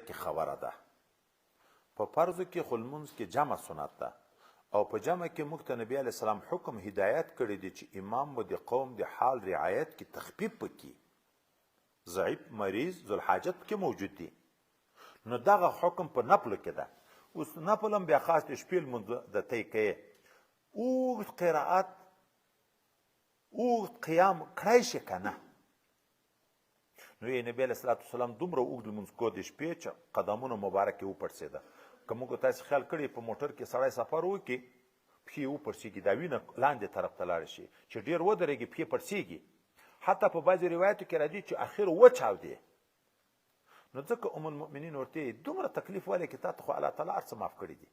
کې خبره ده. په فرضو کې خو لمونځ کې جمع سنت ده او په جمع کې موږ ته نبي علیه السلام حکم هدایت کړی دی چې امام به د قوم د حال رعایت کې تخفیف پکې، ضعیف مریض ذوالحاجت کې موجود دي. نو دغه حکم په نفلو کې ده. اوس نفل هم بیا خاص د شپې لمونځ د طی کوې، اوږد قرائت اوږد قیام کړی شي که نه. نو یې نبي علیه الصلاة والسلام دومره اوږد لمونځ کو د شپې چې قدمونه مبارک یې وپړسېده. که موږ تاسې خیال کړی په موټر کې سړی سفر وکړي پښې یې وپړسېږي، دا وینه لاندې طرف ته لاړه شي، چې ډېر ودرېږي پښې پړسېږي. حتی په بعضې روایتو کې راځي چې اخر وچاودې. نو ځکه ام المؤمنین ورته دومره تکلیف ولې کې تا ته خو الله تعالی هر څه معاف کړي دي.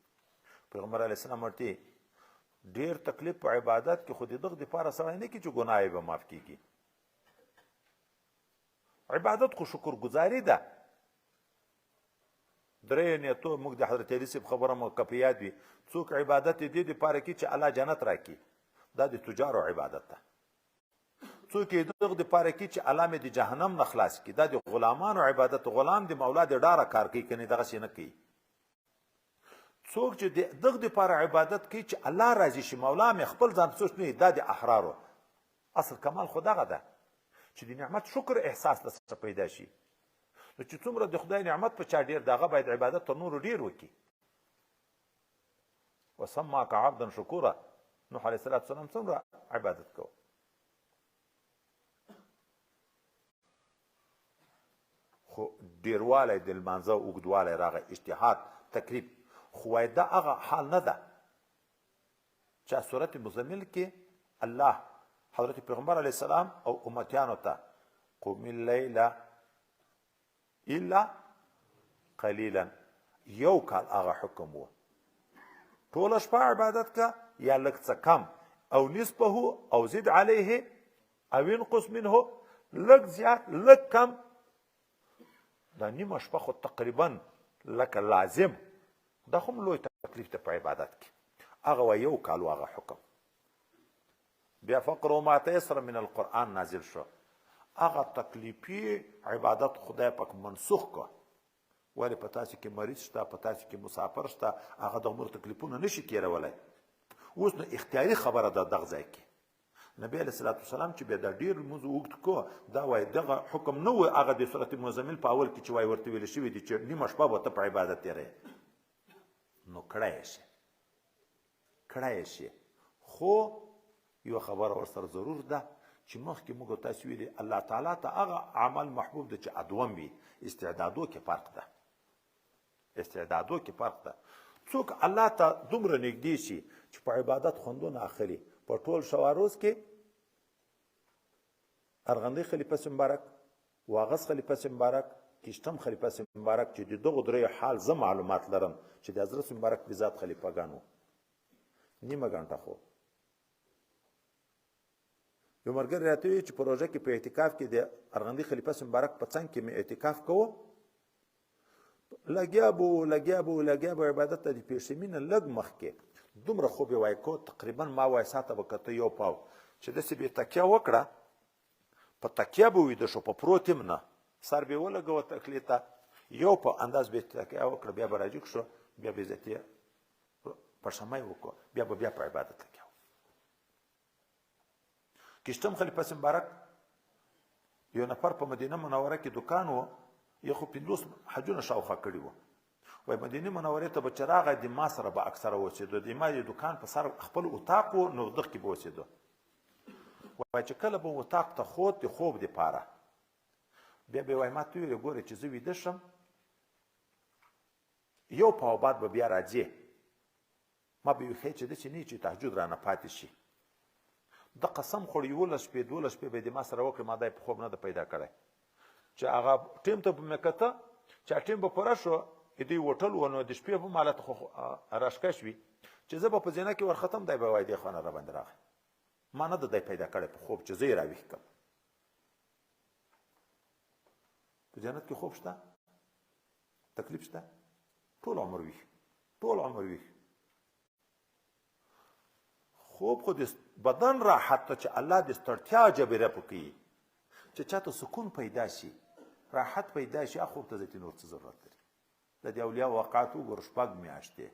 پیغمبر علیه السلام ورته ډېر تکلیف په عبادت کې خو د دغه دپاره سړی نه کړي چې ګناه یې به معاف کېږي. عبادت خو شکر گزاري ده. درې نیتو موږ د حضرت علی صاحب خبره مو که په یاد وي، څوک عبادت یې دې دپاره کوي چې الله جنت راکړي، دا د تجارو عبادت ده. څوک یې دغه دپاره کوي چې الله مې د جهنم نه خلاص کړي، دا د غلامانو عبادت. غلام د مولا د ډاره کار کوي، کنې دغسې نه کوي. څوک چې دغه دپاره عبادت کوي چې الله راضي شي، مولا مې خپل ځان سوچ نه، دا د احرارو اصل کمال خو دغه ده چې د نعمت شکر احساس درڅخه پیدا شي. نو چې څومره د خدای نعمت په چا ډېر، دغه باید عبادت تر نورو ډېر وکړي. وسماک عبدا شکورا، نوح علیه السلام څومره عبادت کو. خو ډېروالی د لمانځه اوږدوالی راغی، اجتهاد تکلیف. خو وایي دا هغه حال نه ده چې صورت مزمل کې الله حضرت پیغمبر علیه السلام او امتیانو ته قم اللیل الا قلیلا، یو کال هغه حکم و. ټوله شپه عبادت کا یا لږ څه کم، او نصفه او زد علیه او انقص منه، لږ زیات لږ کم. دا نیمه شپه خو تقریبا لکه لازم، دا خو هم لوی تکلیف ده په عبادت کې. هغه وایي یو کال و هغه حکم. بیا فقر ما تیسر من القرآن نازل شو. هغه تکلیفي عبادت خدای پاک منسوخ کو. ولې په تاسې کې مریض شته، په تاسې کې مسافر شته، هغه د عمر تکلیفونه نشي تېرولی. اوس نو اختیاري خبره ده دغه ځای کې. نبی علیه الصلاة والسلام چې بیا دا ډېر لمونځ اوږد کو، دا وایي دغه حکم نه و هغه د صورت مزمل په اول کې چې وایي ورته ویل شوي دي چې نیمه شپه به ته په عبادت تېروې. نو کړی یې شي، کړی یې شي. خو یو خبره ورسره ضرور ده چې مخکې موږ تاسو ویلي الله تعالی ته هغه عمل محبوب ده چې ادوم وي. استعدادو کې فرق ده، استعدادو کې فرق ده. څوک الله ته دومره نږدې شي چې په عبادت خوندونه اخلي. په ټول شواروز کې ارغندی خلیفه مبارک، واغس خلیفه مبارک، کشتم خلیفه مبارک چې د دغو دریو حال زه معلومات لرم چې د حضرت مبارک بذات خلیفهګانو نیمه ګنټه خو یو ملګری راته وایي چې په روژه کې په اعتکاف کې د ارغندي خلیفه مبارک په څنګ کې مې اعتکاف کوو، لګیا به عبادت ته د پیشمینه لږ مخکې دومره خوب یې وایي کو، تقریبا ما وایي ساعته به کته یو پاو چې داسې بې تکیه وکړه، په تکیه به ویده شو، په پروت یم نه، سر به یې ولګوه تکلیې ته، یو په انداز به تکیه وکړه، بیا به راجګ شو، بیا به عزت یې پړشمی وکړو، بیا به بیا په عبادت لګیا. کشتم خلیفه مبارک یو نفر په مدینه منوره کې دکان و، یو خو 50 حجونه شاوخوا کړي وو. وایي مدینه منورې ته به چې راغی د ما سره به اکثره اوسېدو، د ما د دکان په سر خپل اتاق و، نو دغ کې به اوسېدو. وایي چې کله به اتاق ته خوت د خوب دپاره، بیا به یې وایي ما ته ویلې ګورې چې زه ویده شم، یو پاو بعد به بیا راځې، ما به ویښې چې داسې نه چې تهجد رانه پاتې شي. د قسم خور 11 شپې 12 شپې به د ما سره وکړې، ما دا په خوب نه ده پیدا کړی چې هغه ټیم ته به مې کته چې ټیم به پوره شو، دوی هوټل و، نو د شپې به مالته خو راشکش وي چې زه به په زینه کې ورختم، دی به وایي دی خو نه راباندې راغی، ما نه ده دی پیدا کړی په خوب چې زه یې راویښ کړم. په جنت کې خوب شته، تکلیف شته، ټول عمر ویښ، ټول عمر ویښ. خوب خو د بدن راحت ته چې الله د ستړتیا جبیره پکوي، چې چاته سکون پیدا شي، راحت پیدا شي، خوب ته ځکه نور څه ضرورت لري. د دې اولیاء واقعات وګورو 6 میاشتې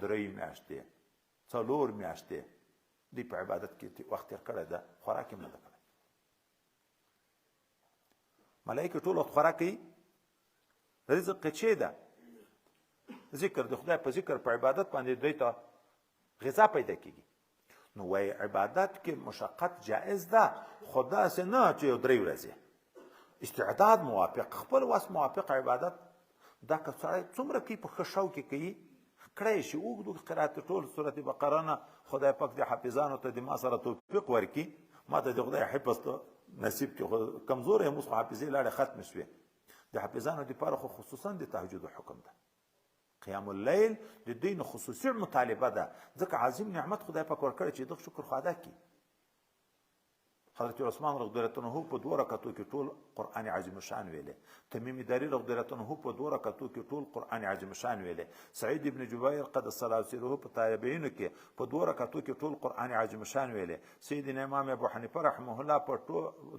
3 میاشتې 4 میاشتې دوی په عبادت کې وخت تېر کړی ده خوراک یې نه ده کړی ملایکې ټول وخت خوراک کوي رزق قچې ده ذکر د خدای په ذکر په عبادت باندې دوی ته غذا پیدا کیږي نو وای عبادت کې مشقت جائز ده خدا سه نه چې 3 ورځې استعداد موافق خپل واس موافق عبادت دا که څومره کې په خشاو کې کوي کړی شي اوږدو قرات ټول سورۃ بقره نه خدای پاک د حافظانو ته د ما سره توفیق ورکړي ما ته د خدای حفظ نصیب کې کمزور یم اوس حافظې لاړې ختم شوې د حافظانو لپاره خو خصوصا د تهجد حکم ده قیام اللیل د دین خصوصي مطالبه ده ځکه عظیم نعمت خدای پاک ورکړي چې د شکر خو ادا کړي حضرت عثمان رضی الله عنه په 2 رکعتو کې ټول قران عظیم شان ویلې تمیم داری رضی الله عنه په 2 رکعتو کې ټول قران عظیم شان ویلې سعید ابن جبیر قدس الله سره په تابعین کې په 2 رکعتو کې ټول قران عظیم شان ویلې سیدنا امام ابو حنیفه رحمه الله په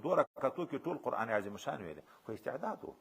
2 رکعتو کې ټول قران عظیم شان ویلې خو استعداد وو